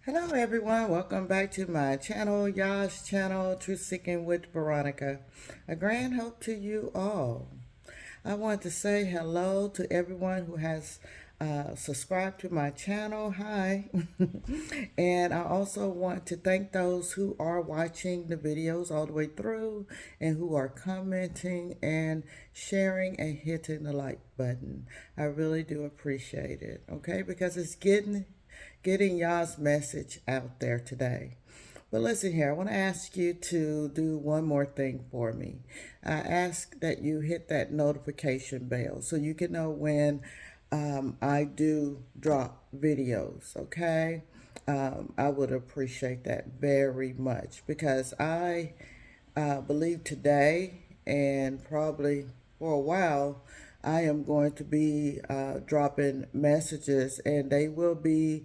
Hello everyone, welcome back to my channel, Ya's channel, Truth Seeking with Veronica. A grand hope to you all. I want to say hello to everyone who has subscribed to my channel. Hi. And I also want to thank those who are watching the videos all the way through and who are commenting and sharing and hitting the like button. I really do appreciate it, okay? Because it's getting y'all's message out there today. But listen here, I want to ask you to do one more thing for me. I ask that you hit that notification bell so you can know when I do drop videos, okay? I would appreciate that very much because I believe today and probably for a while, I am going to be dropping messages, and they will be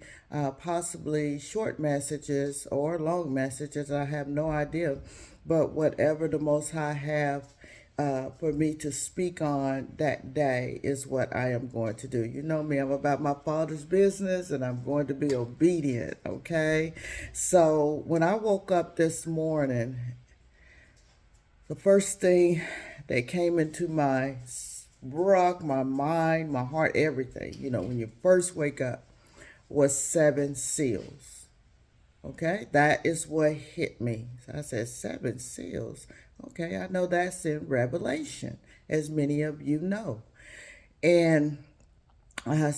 possibly short messages or long messages. I have no idea. But whatever the Most High have for me to speak on that day is what I am going to do. You know me, I'm about my Father's business and I'm going to be obedient, okay? So when I woke up this morning, the first thing that came into my my mind, my heart, everything, when you first wake up, was seven seals. Okay, that is what hit me. So I said, seven seals. Okay, I know that's in Revelation, as many of you know. And I,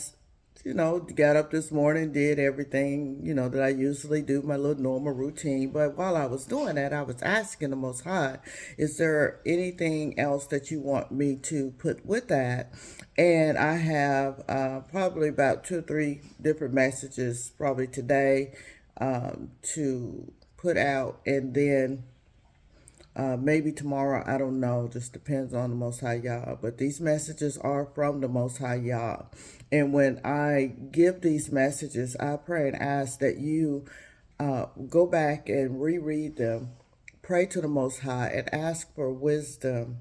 got up this morning, did everything, that I usually do, my little normal routine. But while I was doing that, I was asking the Most High, is there anything else that you want me to put with that? And I have probably about 2 or 3 different messages probably today to put out. And then maybe tomorrow, I don't know. Just depends on the Most High Yah. But these messages are from the Most High Yah. And when I give these messages, I pray and ask that you go back and reread them, pray to the Most High, and ask for wisdom,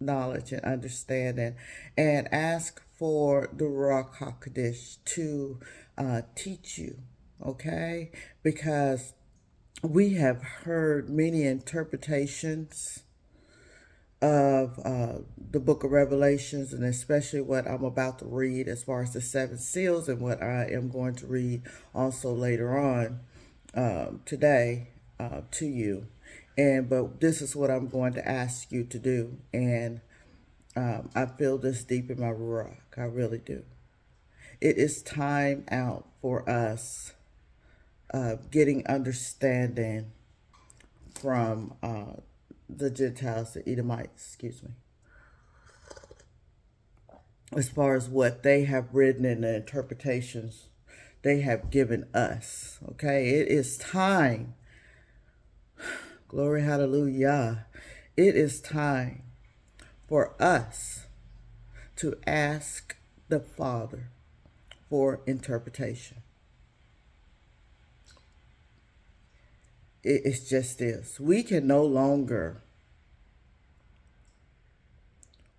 knowledge, and understanding, and ask for the Ruach HaKodesh to teach you, okay? Because we have heard many interpretations of the book of Revelations, and especially what I'm about to read as far as the seven seals and what I am going to read also later on today to you. But this is what I'm going to ask you to do. And I feel this deep in my ruach. I really do. It is time out for us getting understanding from the Gentiles, the Edomites, excuse me, as far as what they have written in the interpretations they have given us. Okay, it is time. Glory, hallelujah. It is time for us to ask the Father for interpretation. It's just this. We can no longer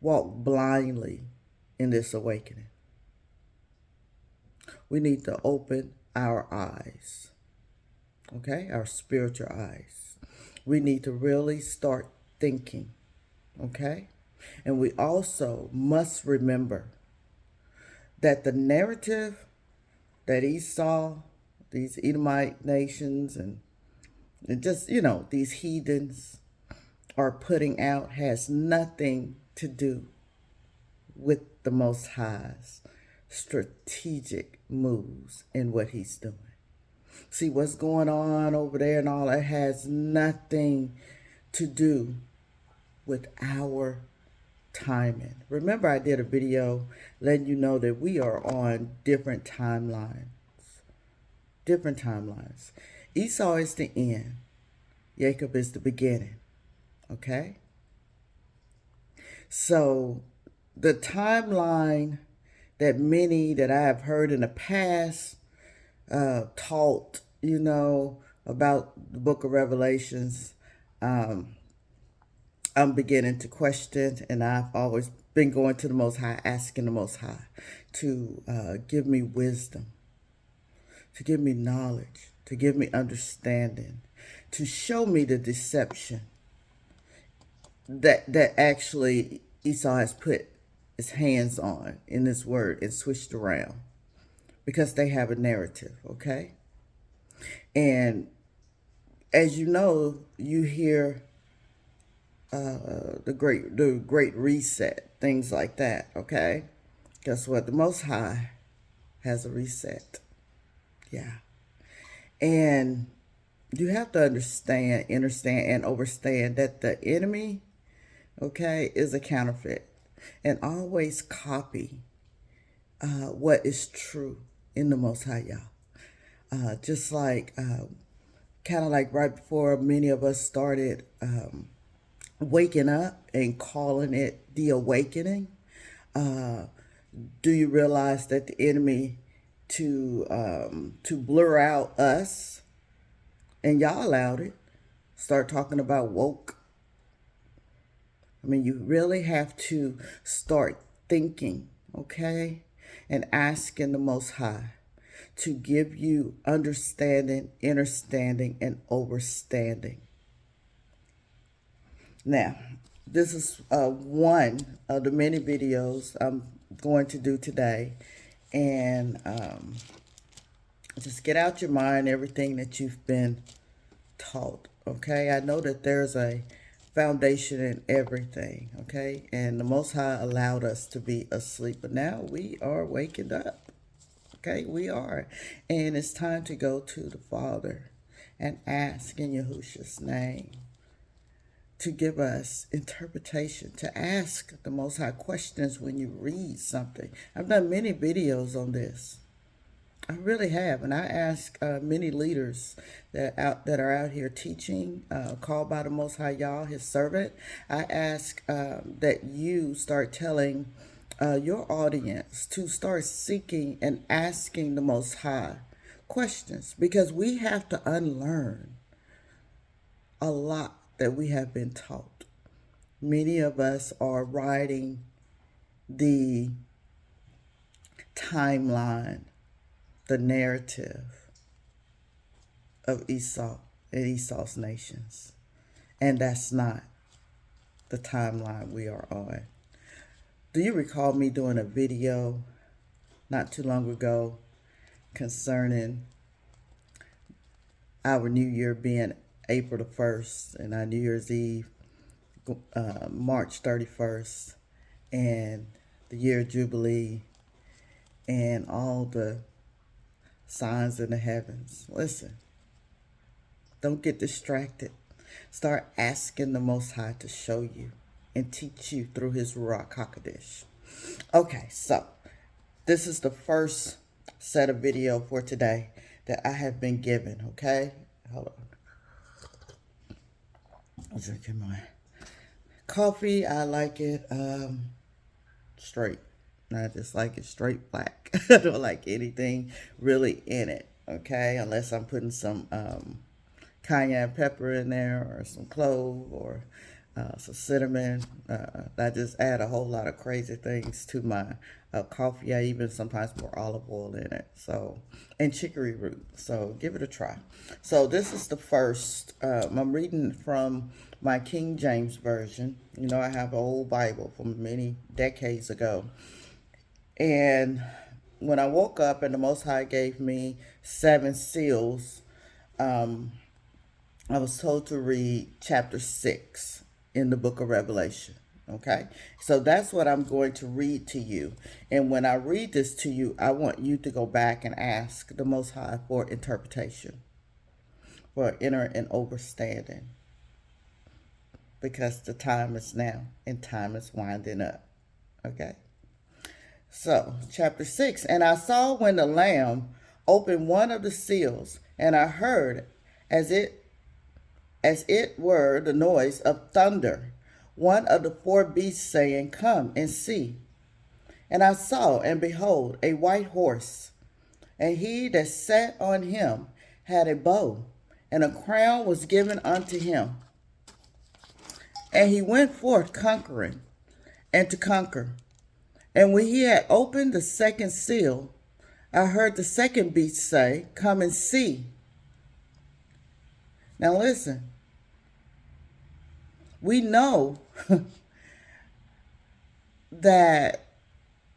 walk blindly in this awakening. We need to open our eyes, okay? Our spiritual eyes. We need to really start thinking, okay? And we also must remember that the narrative that Esau, these Edomite nations, and just, these heathens are putting out has nothing to do with the Most High's strategic moves and what he's doing. See, what's going on over there and all that has nothing to do with our timing. Remember, I did a video letting you know that we are on different timelines. Different timelines. Esau is the end. Jacob is the beginning. Okay? So the timeline that many that I have heard in the past taught, about the book of Revelations, I'm beginning to question, and I've always been going to the Most High, asking the Most High to give me wisdom, to give me knowledge, to give me understanding, to show me the deception that actually Esau has put his hands on in this word and switched around, because they have a narrative, okay? And as you know, you hear the great reset, things like that, okay? Guess what? The Most High has a reset. Yeah. And you have to understand, and understand that the enemy, okay, is a counterfeit. And always copy what is true in the Most High Yah. Just like, kind of like right before many of us started waking up and calling it the awakening, do you realize that the enemy to blur out us, and y'all allowed it, start talking about woke? I mean, you really have to start thinking, okay, and asking the Most High to give you understanding, understanding, and overstanding. Now, this is one of the many videos I'm going to do today, and just get out your mind everything that you've been taught, okay? I know that there's a foundation in everything, okay? And the Most High allowed us to be asleep, but now we are waking up, okay? We are. And it's time to go to the Father and ask in Yahushua's name to give us interpretation, to ask the Most High questions when you read something. I've done many videos on this. I really have, and I ask many leaders that are out here teaching, called by the Most High Yah, His servant. I ask that you start telling your audience to start seeking and asking the Most High questions, because we have to unlearn a lot that we have been taught. Many of us are riding the timeline, the narrative of Esau and Esau's nations. And that's not the timeline we are on. Do you recall me doing a video not too long ago concerning our New Year being April the 1st and our New Year's Eve March 31st, and the year Jubilee and all the signs in the heavens? Listen, don't get distracted. Start asking the Most High to show you and teach you through His Ruach HaKodesh. Okay, so this is the first set of video for today that I have been given, okay? Hold on. I'm drinking my coffee. I like it straight. I just like it straight black. I don't like anything really in it, okay? Unless I'm putting some cayenne pepper in there, or some clove, or some cinnamon. I just add a whole lot of crazy things to my coffee. I even sometimes pour olive oil in it, so, and chicory root. So give it a try. So this is the first. I'm reading from my King James version. You know, I have an old Bible from many decades ago. And when I woke up and the Most High gave me 7 seals, I was told to read chapter 6 in the book of Revelation. Okay, so that's what I'm going to read to you. And when I read this to you, I want you to go back and ask the Most High for interpretation, for inner and overstanding, because the time is now and time is winding up. Okay, so chapter 6. And I saw when the Lamb opened one of the seals, and I heard as it were the noise of thunder, one of the 4 beasts saying, "Come and see." And I saw, and behold, a white horse, and he that sat on him had a bow, and a crown was given unto him. And he went forth conquering, and to conquer. And when he had opened the second seal, I heard the second beast say, "Come and see." Now listen, we know that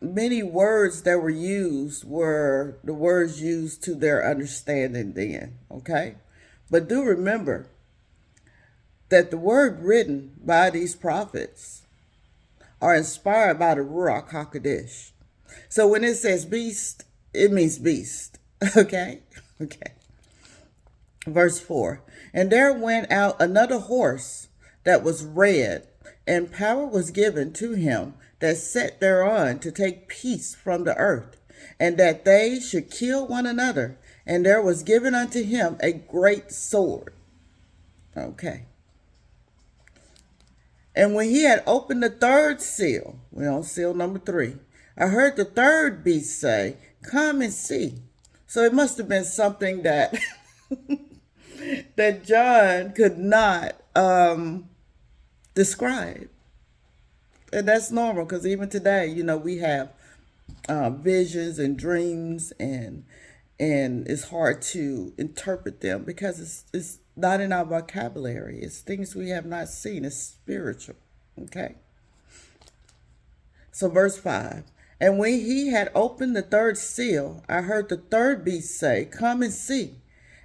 many words that were used were the words used to their understanding then, okay? But do remember that the word written by these prophets are inspired by the Ruach HaKodesh. So when it says beast, it means beast, okay? Okay. Verse 4, and there went out another horse that was red, and power was given to him that sat thereon to take peace from the earth, and that they should kill one another. And there was given unto him a great sword. Okay. And when he had opened the third seal, we're on seal number 3, I heard the third beast say, come and see. So it must have been something that that John could not describe. And that's normal because even today, we have visions and dreams, and it's hard to interpret them because it's not in our vocabulary. It's things we have not seen. It's spiritual. Okay. So verse 5, and when he had opened the third seal, I heard the third beast say, come and see.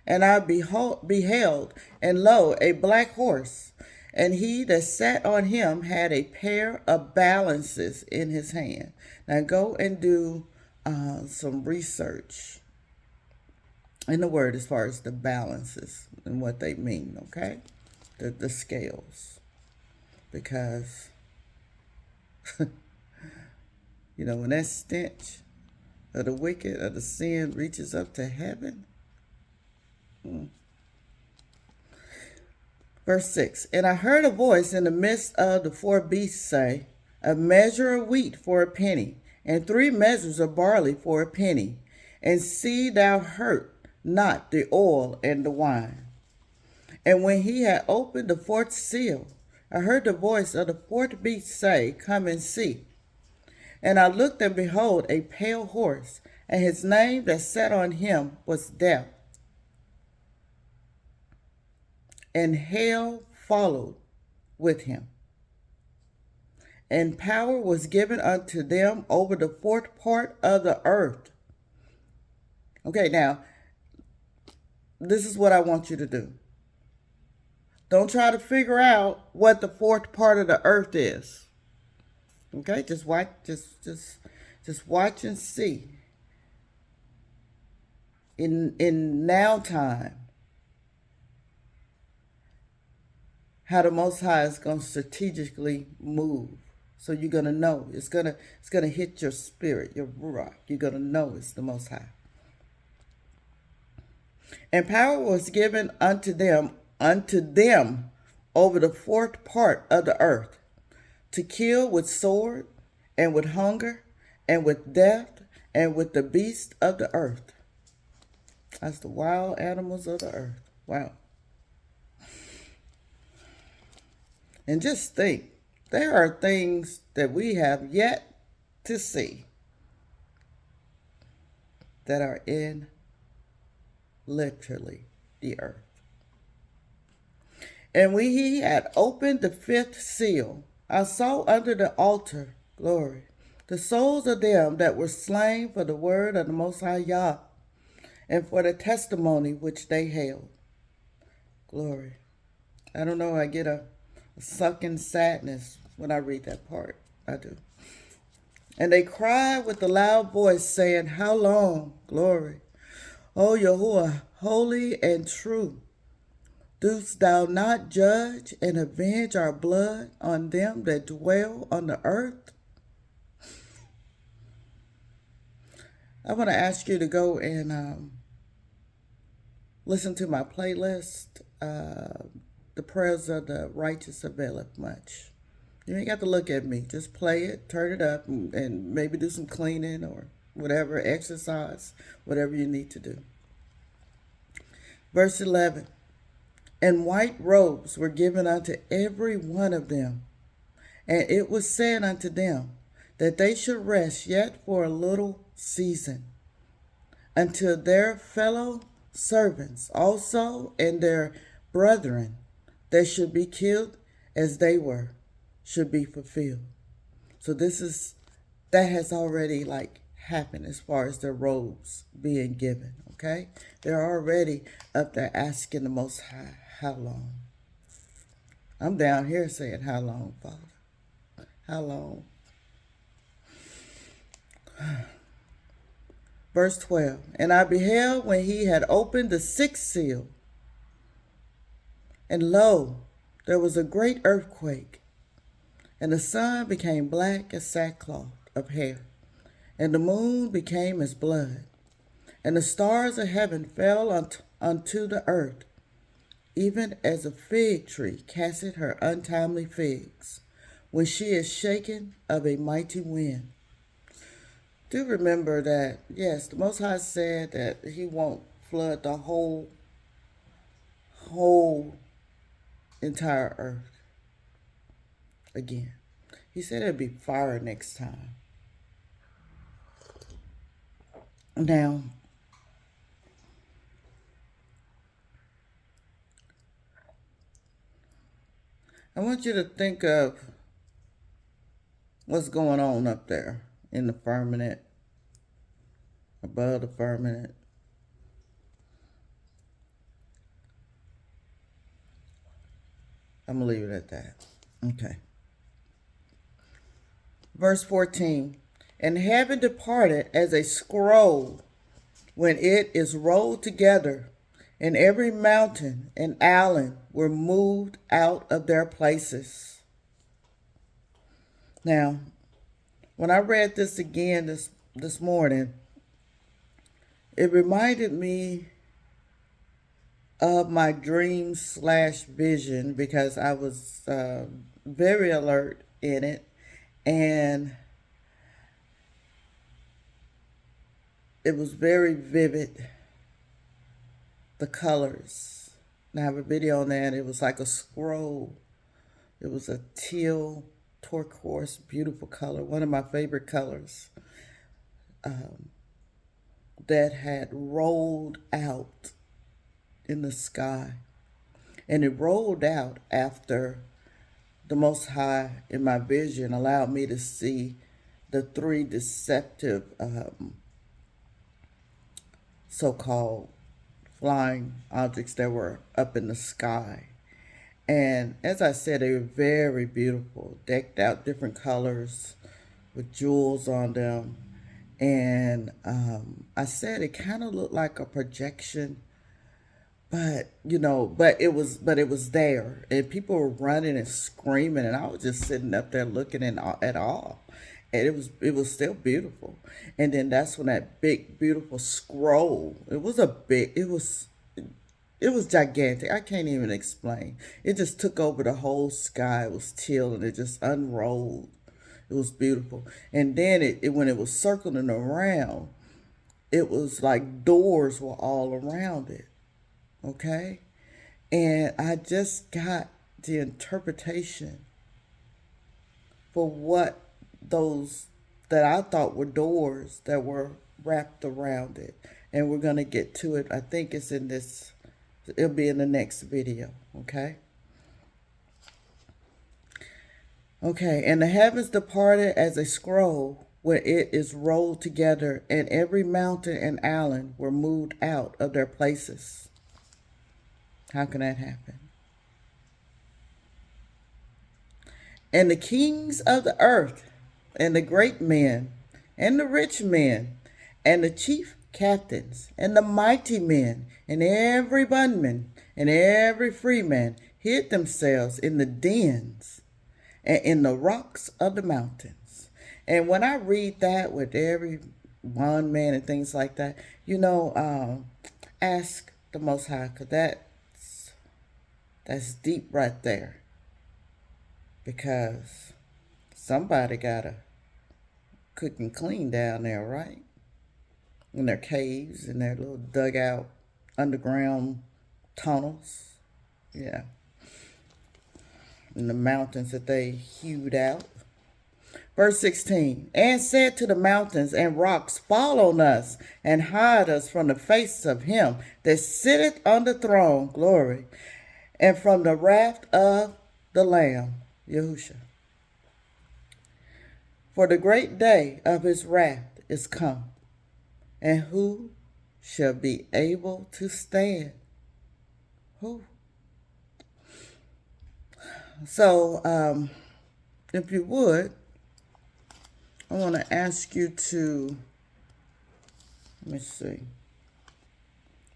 And I beheld, and lo, a black horse, and he that sat on him had a pair of balances in his hand. Now go and do some research in the word as far as the balances and what they mean, okay? The scales. Because, when that stench of the wicked, of the sin reaches up to heaven. Verse 6, and I heard a voice in the midst of the 4 beasts say, a measure of wheat for a penny, and 3 measures of barley for a penny, and see thou hurt not the oil and the wine. And when he had opened the 4th seal, I heard the voice of the 4th beast say, come and see. And I looked, and behold, a pale horse, and his name that sat on him was Death. And hell followed with him. And power was given unto them over the 4th part of the earth. Okay, now, this is what I want you to do. Don't try to figure out what the 4th part of the earth is. Okay, just watch, just watch and see. In now time, how the Most High is going to strategically move. So you're going to know. It's going to hit your spirit, your ruach. You're going to know it's the Most High. And power was given unto them over the 4th part of the earth, to kill with sword, and with hunger, and with death, and with the beasts of the earth. That's the wild animals of the earth. Wow. And just think, there are things that we have yet to see that are in literally the earth. And when he had opened the 5th seal, I saw under the altar, glory, the souls of them that were slain for the word of the Most High Yah, and for the testimony which they held. Glory. I don't know, I get a sucking sadness when I read that part. I do. And they cried with a loud voice, saying, how long, glory, O Yahuwah, holy and true, dost thou not judge and avenge our blood on them that dwell on the earth? I want to ask you to go and listen to my playlist, The Prayers of the Righteous Availeth Much. You ain't got to look at me. Just play it, turn it up, and maybe do some cleaning or whatever, exercise, whatever you need to do. Verse 11, and white robes were given unto every one of them, and it was said unto them that they should rest yet for a little season, until their fellow servants also and their brethren that should be killed as they were should be fulfilled. So that has already like happened as far as their robes being given. Okay, they're already up there asking the Most High, how long? I'm down here saying, how long, Father? How long? Verse 12, and I beheld when he had opened the sixth seal, and lo, there was a great earthquake, and the sun became black as sackcloth of hair, and the moon became as blood, and the stars of heaven fell unto the earth, even as a fig tree casteth her untimely figs, when she is shaken of a mighty wind. Do remember that, yes, the Most High said that he won't flood the whole entire earth again. He said it'd be fire next time. Now, I want you to think of what's going on up there in the firmament, above the firmament. I'm going to leave it at that. Okay. Verse 14, and heaven departed as a scroll when it is rolled together, and every mountain and island were moved out of their places. Now, when I read this again this morning, it reminded me of my dream/vision, because I was very alert in it, and it was very vivid, the colors. And I have a video on that. It was like a scroll. It was a teal, turquoise, beautiful color, one of my favorite colors, that had rolled out in the sky. And it rolled out after the Most High in my vision allowed me to see the three deceptive so-called flying objects that were up in the sky. And as I said, they were very beautiful, decked out different colors with jewels on them. And I said it kind of looked like a projection, but it was there, and people were running and screaming, and I was just sitting up there looking at all, and it was still beautiful. And then that's when that big beautiful scroll. It was gigantic. I can't even explain. It just took over the whole sky. It was teal, and it just unrolled. It was beautiful. And then when it was circling around, it was like doors were all around it. Okay? And I just got the interpretation for what those that I thought were doors that were wrapped around it. And we're going to get to it. I think it'll be in the next video. Okay? Okay, and the heavens departed as a scroll where it is rolled together, and every mountain and island were moved out of their places. How can that happen? And the kings of the earth, and the great men, and the rich men, and the chief captains, and the mighty men, and every bondman, and every freeman hid themselves in the dens and in the rocks of the mountains. And when I read that with every bondman and things like that, ask the Most High, because that's deep right there. Because somebody gotta cook and clean down there, right? In their caves, in their little dugout, underground tunnels. Yeah. In the mountains that they hewed out. Verse 16, and said to the mountains and rocks, fall on us, and hide us from the face of him that sitteth on the throne, glory, and from the wrath of the Lamb, Yahusha. For the great day of his wrath is come, and who shall be able to stand? Who? So, if you would, I want to ask you to, let me see.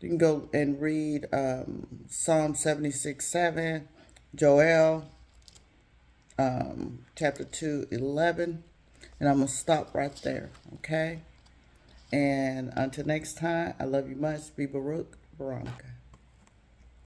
You can go and read Psalm 76:7, Joel chapter 2:11, and I'm going to stop right there, okay? And until next time, I love you much. Be Baruch, Veronica.